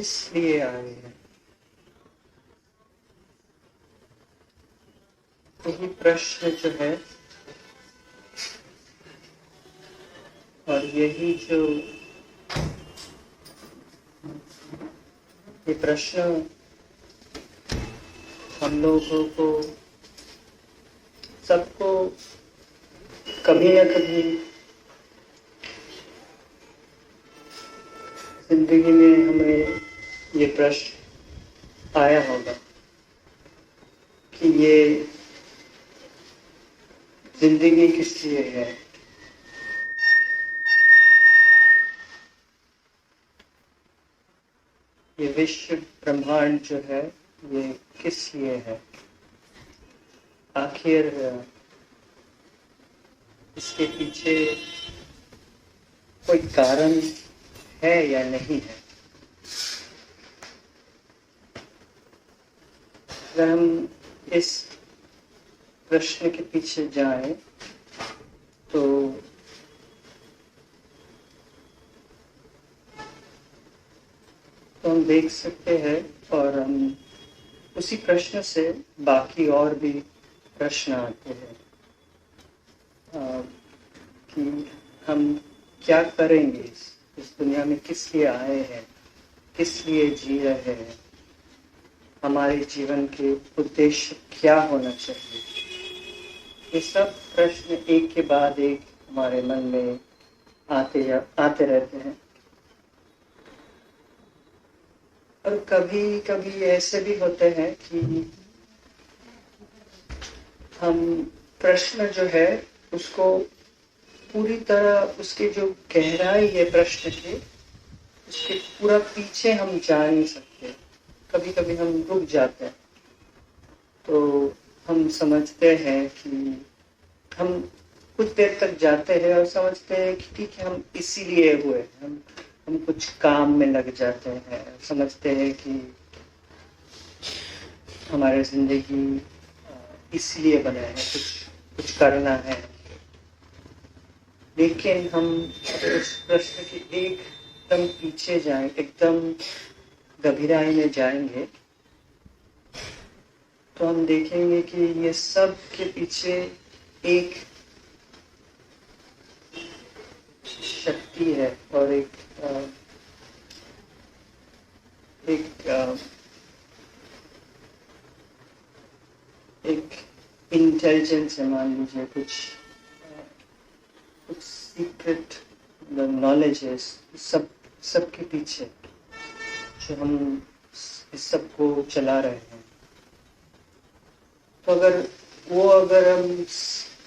इसलिए आए हैं। यही प्रश्न जो है और यही जो ये प्रश्न हम लोगों को सबको कभी न कभी जिंदगी में हमें ये प्रश्न आया होगा कि ये जिंदगी किस लिए है, ये विश्व ब्रह्मांड जो है ये किस लिए है, आखिर इसके पीछे कोई कारण है या नहीं है। अगर हम इस प्रश्न के पीछे जाएं तो हम देख सकते हैं और हम उसी प्रश्न से बाकी और भी प्रश्न आते हैं कि हम क्या करेंगे, इस दुनिया में किस लिए आए हैं, किस लिए जी रहे हैं, हमारे जीवन के उद्देश्य क्या होना चाहिए। ये सब प्रश्न एक के बाद एक हमारे मन में आते रहते हैं। और कभी कभी ऐसे भी होते हैं कि हम प्रश्न जो है उसको पूरी तरह उसकी जो गहराई है प्रश्न की, उसके पूरा पीछे हम जा नहीं सकते। कभी कभी हम रुक जाते हैं तो हम समझते हैं कि हम कुछ देर तक जाते हैं और समझते हैं कि ठीक है हम इसीलिए हुए, हम कुछ काम में लग जाते हैं, समझते हैं कि हमारी जिंदगी इसलिए बना है, कुछ करना है। लेकिन हम उस प्रश्न के एकदम पीछे जाएं, एकदम गहराई में जाएंगे तो हम देखेंगे कि ये सब के पीछे एक शक्ति है और एक इंटेलिजेंस है, मान लीजिए कुछ सीक्रेट नॉलेज है सब के पीछे जो हम इस सब को चला रहे हैं। तो अगर हम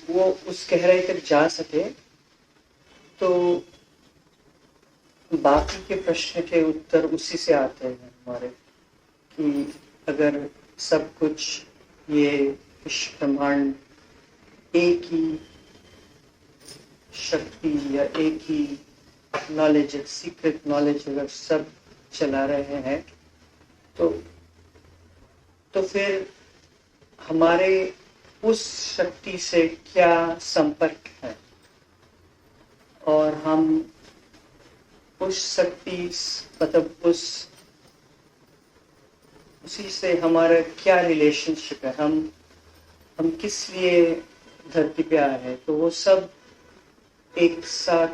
वो उस गहराई तक जा सके तो बाकी के प्रश्न के उत्तर उसी से आते हैं हमारे, कि अगर सब कुछ ये विश्व ब्रह्मांड एक ही शक्ति या एक ही नॉलेज, सीक्रेट नॉलेज अगर सब चला रहे हैं तो फिर हमारे उस शक्ति से क्या संपर्क है और हम उस शक्ति मतलब उसी से हमारा क्या रिलेशनशिप है, हम किस लिए धरती पे आए हैं, तो वो सब एक साथ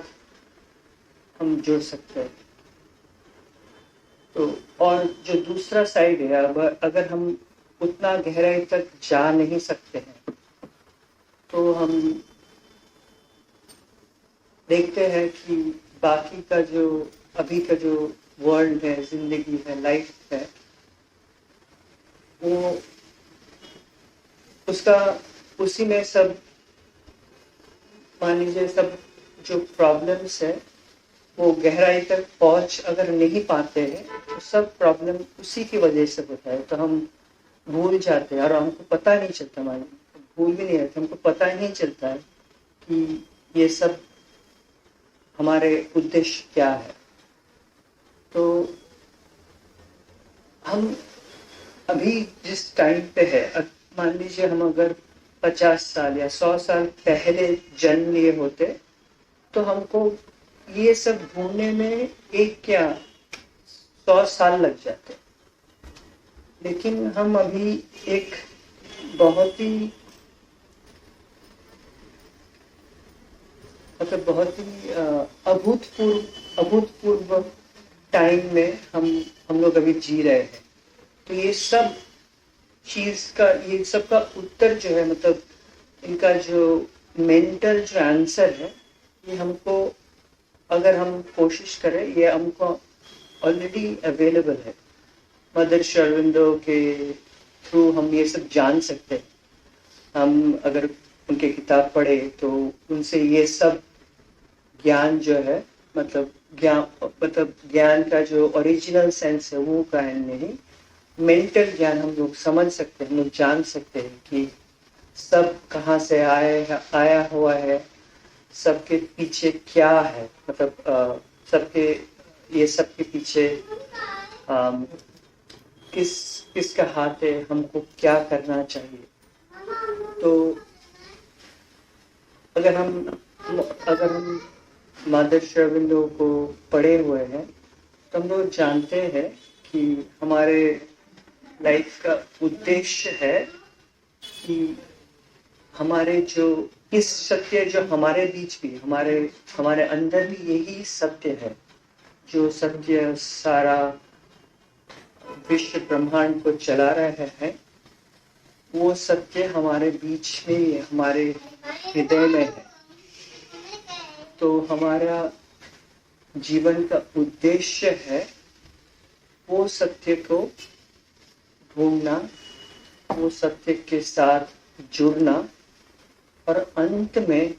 हम जुड़ सकते हैं। तो और जो दूसरा साइड है, अब अगर हम उतना गहराई तक जा नहीं सकते हैं तो हम देखते हैं कि बाकी का जो अभी का जो वर्ल्ड है, जिंदगी है, लाइफ है, वो उसका उसी में सब मान लीजिए सब जो प्रॉब्लम्स है वो गहराई तक पहुंच अगर नहीं पाते हैं तो सब प्रॉब्लम उसी की वजह से होता है। तो हम भूल जाते हैं और हमको पता नहीं चलता, हमारे भूल भी नहीं रहते, हमको पता ही नहीं चलता है कि ये सब हमारे उद्देश्य क्या है। तो हम अभी जिस टाइम पे है, मान लीजिए हम अगर 50 साल या 100 साल पहले जन्म लिए होते तो हमको ये सब ढूंढने में एक क्या 100 साल लग जाते। लेकिन हम अभी एक बहुत ही मतलब बहुत ही अभूतपूर्व टाइम में हम लोग अभी जी रहे हैं। तो ये सब चीज का, ये सब का उत्तर जो है, मतलब इनका जो मेंटल जो आंसर है, ये हमको, अगर हम कोशिश करें, ये हमको ऑलरेडी अवेलेबल है। मदर श्री अरविंदो के थ्रू हम ये सब जान सकते हैं। हम अगर उनके किताब पढ़े तो उनसे ये सब ज्ञान जो है, मतलब ज्ञान का जो ओरिजिनल सेंस है वो ज्ञान नहीं, मेंटल ज्ञान हम लोग समझ सकते हैं, हम लोग जान सकते हैं कि सब कहाँ से आया हुआ है, सबके पीछे क्या है, मतलब सबके, ये सबके पीछे किसका हाथ है, हमको क्या करना चाहिए। तो अगर हम मदर श्री अरविंदो को पढ़े हुए हैं तो हम लोग जानते हैं कि हमारे लाइफ का उद्देश्य है कि हमारे जो इस सत्य जो हमारे बीच भी, हमारे अंदर भी यही सत्य है, जो सत्य सारा विश्व ब्रह्मांड को चला रहे हैं, वो सत्य हमारे बीच में ही है, हमारे हृदय में है। तो हमारा जीवन का उद्देश्य है वो सत्य को ढूंढना, वो सत्य के साथ जुड़ना, और अंत में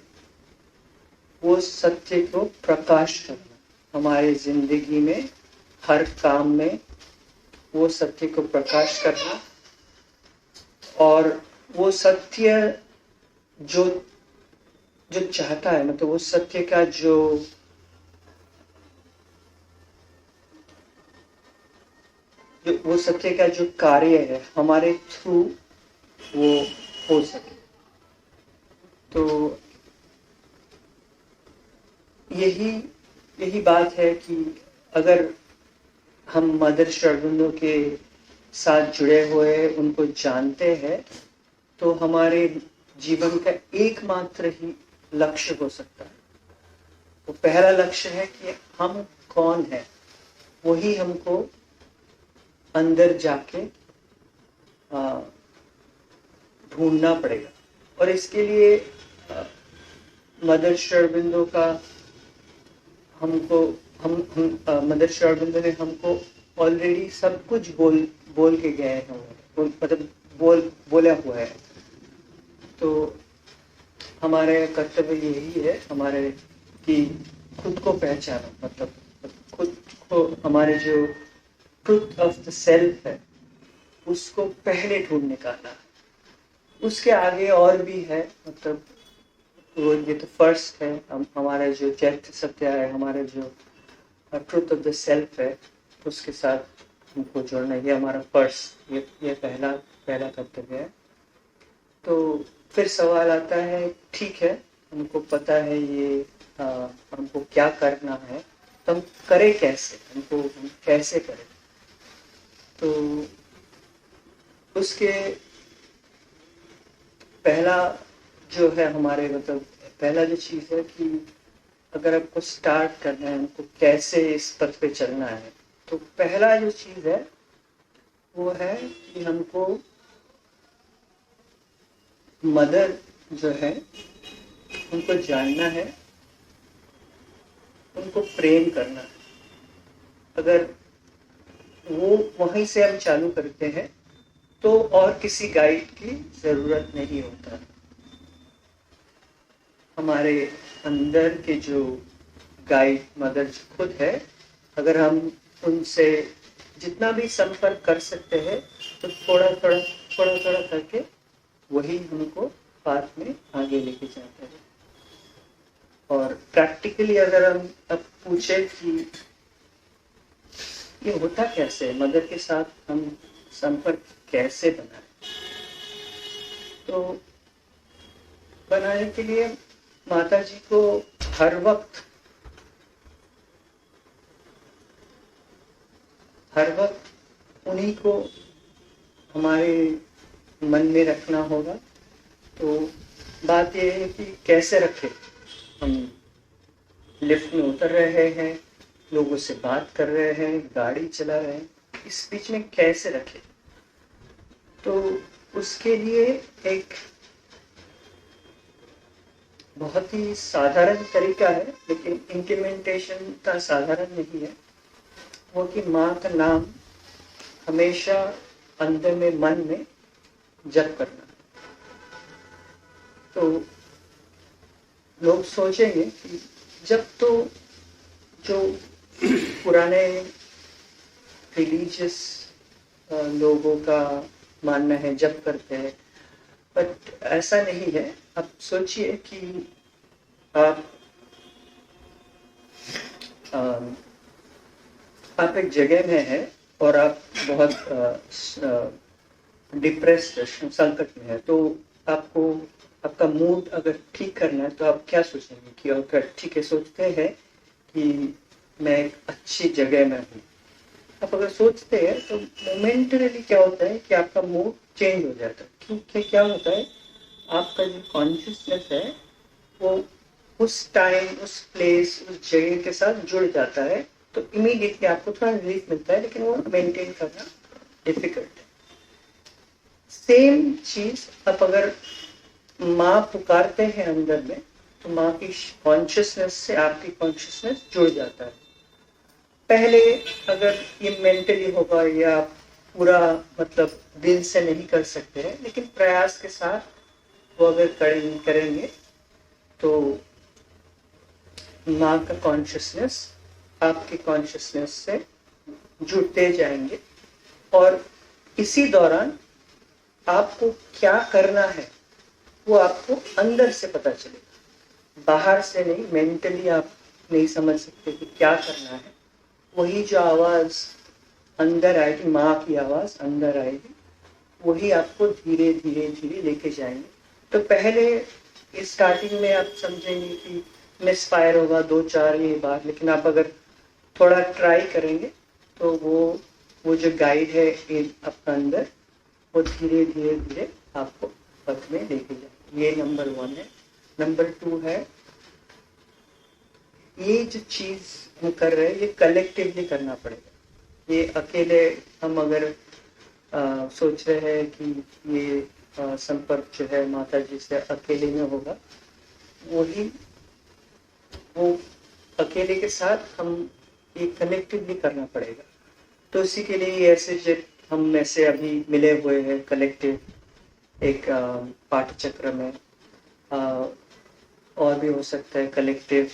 वो सत्य को प्रकाश करना। हमारे जिंदगी में हर काम में वो सत्य को प्रकाश करना, और वो सत्य जो चाहता है, मतलब वो सत्य का जो वो सत्य का जो कार्य है हमारे थ्रू वो हो सके। तो यही बात है कि अगर हम मदर श्री अरविंदो के साथ जुड़े हुए, उनको जानते हैं, तो हमारे जीवन का एकमात्र ही लक्ष्य हो सकता है। तो पहला लक्ष्य है कि हम कौन है, वही हमको अंदर जाके ढूंढना पड़ेगा। और इसके लिए मदर श्री अरविंदो का हमको मदर श्री अरविंदो ने हमको ऑलरेडी सब कुछ बोल के गए हैं, मतलब बोला हुआ है। तो हमारे कर्तव्य यही है हमारे कि खुद को पहचानो, मतलब खुद को, हमारे जो ट्रुथ ऑफ द सेल्फ है उसको पहले ढूंढ निकालना। उसके आगे और भी है, मतलब वो ये तो फर्स्ट है, हमारा जो चैत्य सत्य है, हमारे जो ट्रुथ ऑफ द सेल्फ है, उसके साथ हमको जोड़ना, ये हमारा फर्स्ट, ये पहला कर्तव्य है। तो फिर सवाल आता है, ठीक है, हमको पता है ये हमको क्या करना है, तो हम करें कैसे, हम कैसे करें। तो उसके पहला जो है हमारे, मतलब पहला जो चीज है कि अगर आपको स्टार्ट करना है, हमको कैसे इस पथ पे चलना है, तो पहला जो चीज है वो है कि हमको मदर जो है उनको जानना है, उनको प्रेम करना है। अगर वो वहीं से हम चालू करते हैं तो और किसी गाइड की जरूरत नहीं होता। हमारे अंदर के जो गाइड मदर खुद है, अगर हम उनसे जितना भी संपर्क कर सकते हैं, तो थोड़ा थोड़ा करके वही हमको पाथ में आगे लेके जाता है। और प्रैक्टिकली अगर हम अब पूछे कि ये होता कैसे, मदर के साथ हम संपर्क कैसे बनाए, तो बनाने के लिए माता जी को हर वक्त हर वक्त उन्हीं को हमारे मन में रखना होगा। तो बात यह है कि कैसे रखें। हम लिफ्ट में उतर रहे हैं, लोगों से बात कर रहे हैं, गाड़ी चला रहे हैं, इस बीच में कैसे रखें। तो उसके लिए एक बहुत ही साधारण तरीका है, लेकिन इम्प्लीमेंटेशन का साधारण नहीं है। वो कि माँ का नाम हमेशा अंदर में, मन में जप करना। तो लोग सोचेंगे कि जब तो जो पुराने रिलीजियस लोगों का मानना है जप करते हैं, बट ऐसा नहीं है। आप सोचिए कि आप एक जगह में हैं और आप बहुत डिप्रेस्ड, संकट में है। तो आपको आपका मूड अगर ठीक करना है तो आप क्या सोचेंगे कि अगर ठीक है, सोचते हैं कि मैं एक अच्छी जगह में हूँ। आप अगर सोचते हैं तो मोमेंटली क्या होता है कि आपका मूड चेंज हो जाता है। क्योंकि क्या होता है, आपका जो कॉन्शियसनेस है वो उस टाइम, उस प्लेस, उस जगह के साथ जुड़ जाता है। तो इमीडिएटली आपको थोड़ा रिलीफ मिलता है, लेकिन वो मेंटेन करना डिफिकल्ट है। सेम चीज आप अगर माँ पुकारते हैं अंदर में, तो माँ की कॉन्शियसनेस से आपकी कॉन्शियसनेस जुड़ जाता है। पहले अगर ये मेंटली होगा या पूरा मतलब दिल से नहीं कर सकते हैं, लेकिन प्रयास के साथ वो अगर करेंगे तो माँ का कॉन्शियसनेस आपकी कॉन्शियसनेस से जुड़ते जाएंगे। और इसी दौरान आपको क्या करना है वो आपको अंदर से पता चलेगा, बाहर से नहीं। मेंटली आप नहीं समझ सकते कि क्या करना है। वही जो आवाज अंदर आएगी, माँ की आवाज अंदर आएगी, वही आपको धीरे धीरे धीरे लेके जाएंगे। तो पहले स्टार्टिंग में आप समझेंगे कि मिस फायर होगा 2-4 ये बार, लेकिन आप अगर थोड़ा ट्राई करेंगे तो वो जो गाइड है आपका अंदर, वो धीरे धीरे धीरे आपको पथ में लेके जाए। ये नंबर 1 है। नंबर 2 है, ये जो चीज हम कर रहे हैं ये कलेक्टिवली करना पड़ेगा। ये अकेले हम अगर सोच रहे हैं कि ये संपर्क जो है माता जी से अकेले में होगा, वो अकेले के साथ हम ये कलेक्टिवली करना पड़ेगा। तो इसी के लिए ऐसे जो हम में से अभी मिले हुए हैं कलेक्टिव एक पाठचक्र में, और भी हो सकता है कलेक्टिव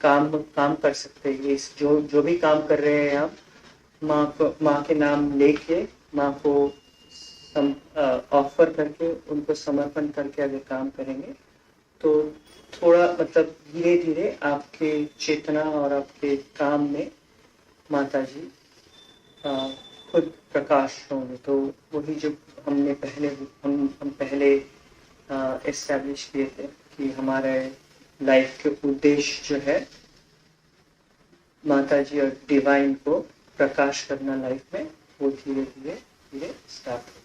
काम कर सकते हैं। इस जो भी काम कर रहे हैं आप, माँ के नाम लेके, माँ को ऑफर करके, उनको समर्पण करके अगर काम करेंगे तो थोड़ा मतलब धीरे धीरे आपके चेतना और आपके काम में माता जी खुद प्रकाश होंगे। तो वही जो हमने पहले एस्टैब्लिश किए थे कि हमारे लाइफ के उद्देश्य जो है माता जी और डिवाइन को प्रकाश करना लाइफ में, वो धीरे धीरे धीरे स्टार्ट होगा।